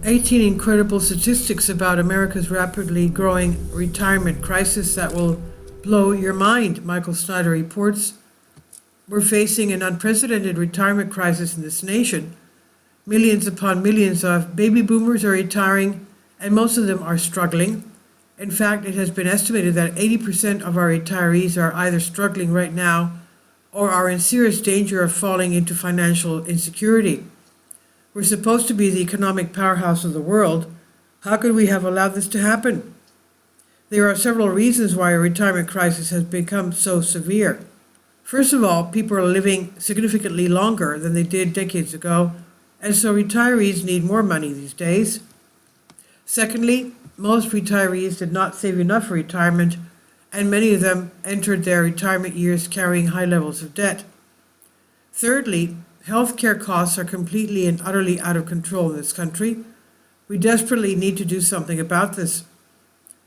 18 incredible statistics about America's rapidly growing retirement crisis that will blow your mind, Michael Snyder reports. We're facing an unprecedented retirement crisis in this nation. Millions upon millions of baby boomers are retiring, and most of them are struggling. In fact, it has been estimated that 80% of our retirees are either struggling right now or are in serious danger of falling into financial insecurity. We're supposed to be the economic powerhouse of the world. How could we have allowed this to happen? There are several reasons why a retirement crisis has become so severe. First of all, people are living significantly longer than they did decades ago, and so retirees need more money these days. Secondly, most retirees did not save enough for retirement, and many of them entered their retirement years carrying high levels of debt. Thirdly, healthcare costs are completely and utterly out of control in this country. We desperately need to do something about this.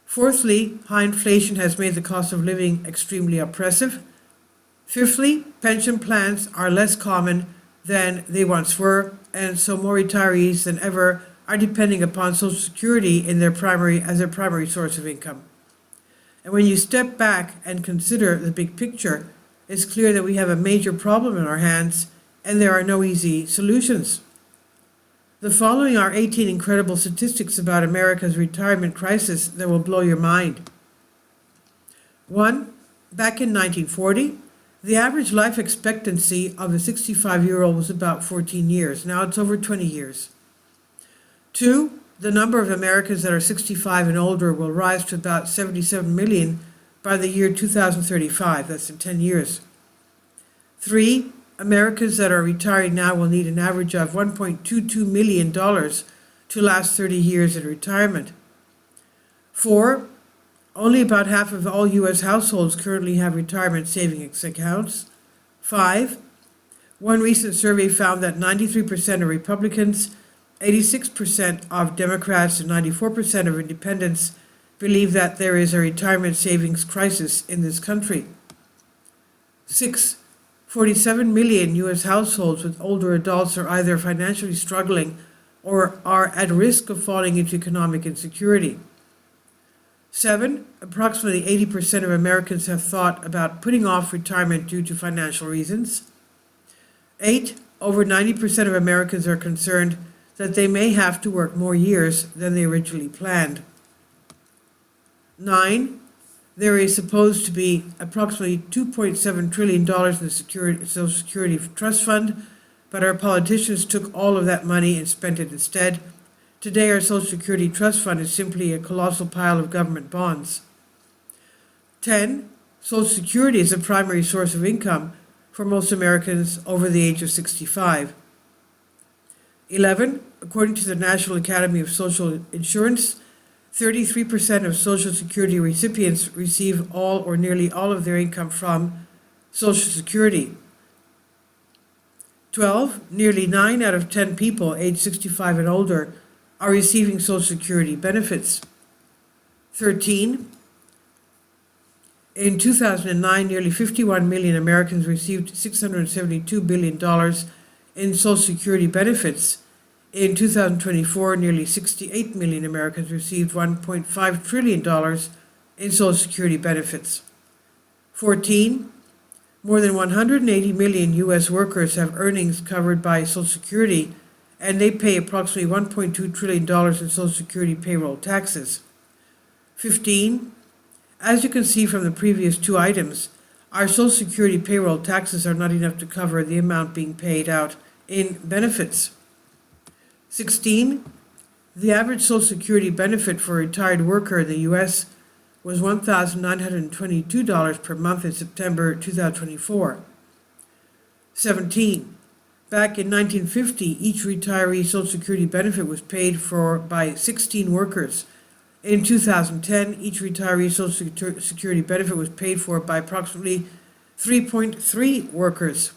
Fourthly, high inflation has made the cost of living extremely oppressive. Fifthly, pension plans are less common than they once were, and so more retirees than ever are depending upon Social Security as their primary source of income. And when you step back and consider the big picture, it's clear that we have a major problem in our hands, and there are no easy solutions. The following are 18 incredible statistics about America's retirement crisis that will blow your mind. 1. Back in 1940, the average life expectancy of a 65-year-old was about 14 years. Now it's over 20 years. 2. The number of Americans that are 65 and older will rise to about 77 million by the year 2035. That's in 10 years. 3. Americans that are retiring now will need an average of $1.22 million to last 30 years in retirement. 4. Only about half of all U.S. households currently have retirement savings accounts. 5. One recent survey found that 93% of Republicans, 86% of Democrats, and 94% of independents believe that there is a retirement savings crisis in this country. 6. 47 million U.S. households with older adults are either financially struggling or are at risk of falling into economic insecurity. 7. Approximately 80% of Americans have thought about putting off retirement due to financial reasons. 8. Over 90% of Americans are concerned that they may have to work more years than they originally planned. 9. There is supposed to be approximately $2.7 trillion in the Social Security Trust Fund, but our politicians took all of that money and spent it instead. Today, our Social Security Trust Fund is simply a colossal pile of government bonds. 10. Social Security is a primary source of income for most Americans over the age of 65. 11. According to the National Academy of Social Insurance, 33% of Social Security recipients receive all or nearly all of their income from Social Security. 12. Nearly 9 out of 10 people aged 65 and older are receiving Social Security benefits. 13. In 2009, nearly 51 million Americans received $672 billion in Social Security benefits. In 2024, nearly 68 million Americans received $1.5 trillion in Social Security benefits. 14. More than 180 million U.S. workers have earnings covered by Social Security, and they pay approximately $1.2 trillion in Social Security payroll taxes. 15. As you can see from the previous two items, our Social Security payroll taxes are not enough to cover the amount being paid out in benefits. 16. The average Social Security benefit for a retired worker in the U.S. was $1,922 per month in September 2024. 17. Back in 1950, each retiree Social Security benefit was paid for by 16 workers. In 2010, each retiree Social Security benefit was paid for by approximately 3.3 workers.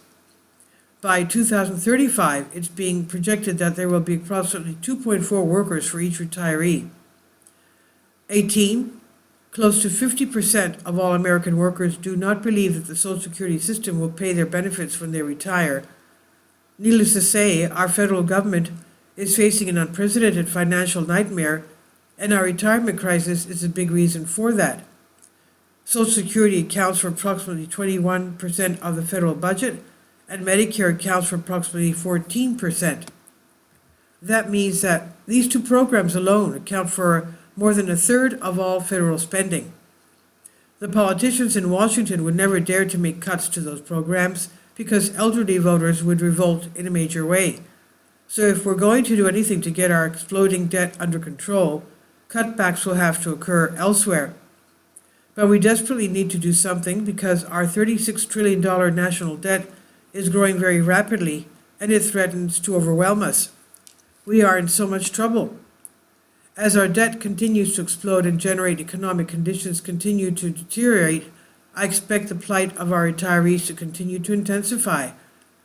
By 2035, it's being projected that there will be approximately 2.4 workers for each retiree. 18. Close to 50% of all American workers do not believe that the Social Security system will pay their benefits when they retire. Needless to say, our federal government is facing an unprecedented financial nightmare, and our retirement crisis is a big reason for that. Social Security accounts for approximately 21% of the federal budget, and Medicare accounts for approximately 14%. That means that these two programs alone account for more than a third of all federal spending. The politicians in Washington would never dare to make cuts to those programs because elderly voters would revolt in a major way. So if we're going to do anything to get our exploding debt under control, cutbacks will have to occur elsewhere. But we desperately need to do something because our $36 trillion national debt is growing very rapidly and it threatens to overwhelm us. We are in so much trouble. As our debt continues to explode and generate economic conditions continue to deteriorate, I expect the plight of our retirees to continue to intensify,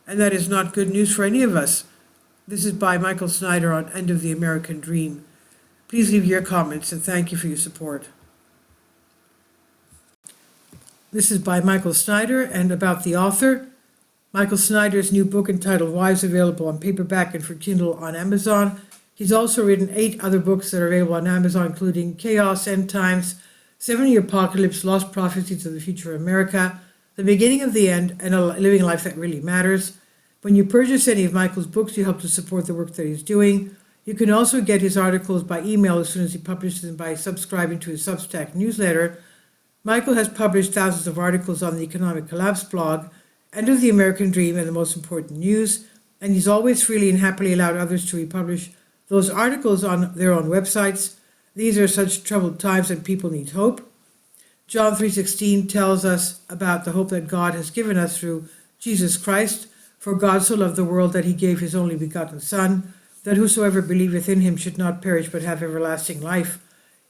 and that is not good news for any of us. This is by Michael Snyder on End of the American Dream. Please leave your comments and thank you for your support. This is by Michael Snyder and about the author. Michael Snyder's new book entitled Why is available on paperback and for Kindle on Amazon. He's also written 8 other books that are available on Amazon, including Chaos, End Times, 70 Apocalypse, Lost Prophecies of the Future of America, The Beginning of the End, and Living a Life That Really Matters. When you purchase any of Michael's books, you help to support the work that he's doing. You can also get his articles by email as soon as he publishes them by subscribing to his Substack newsletter. Michael has published thousands of articles on the Economic Collapse blog, End of the American Dream, and the Most Important News, and he's always freely and happily allowed others to republish those articles on their own websites. These are such troubled times and people need hope. John 3:16 tells us about the hope that God has given us through Jesus Christ. For God so loved the world that he gave his only begotten Son, that whosoever believeth in him should not perish but have everlasting life.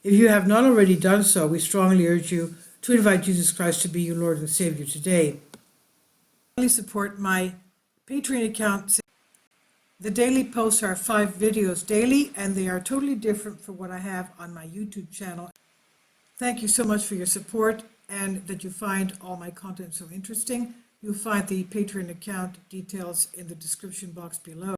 If you have not already done so, we strongly urge you to invite Jesus Christ to be your Lord and Savior today. Please support my Patreon account. The daily posts are 5 videos daily, and they are totally different from what I have on my YouTube channel. Thank you so much for your support and that you find all my content so interesting. You'll find the Patreon account details in the description box below.